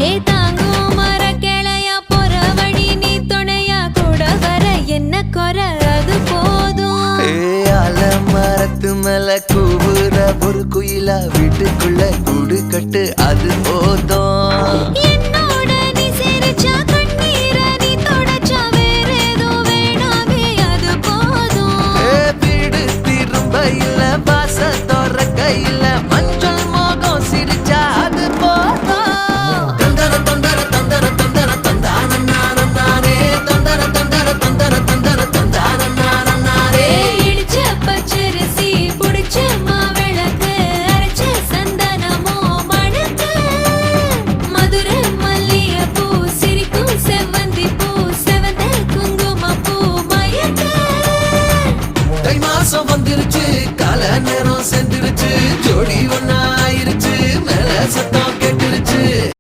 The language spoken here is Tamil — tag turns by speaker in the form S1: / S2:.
S1: ஏ தாங்கும் மர கிளையா போற வழி நீ துணையா கூட வர என்ன குறை அது போதும்.
S2: மரத்து மேல கூவுற ஒரு குயிலா வீட்டுக்குள்ள கூடு கட்டு அது போதும்.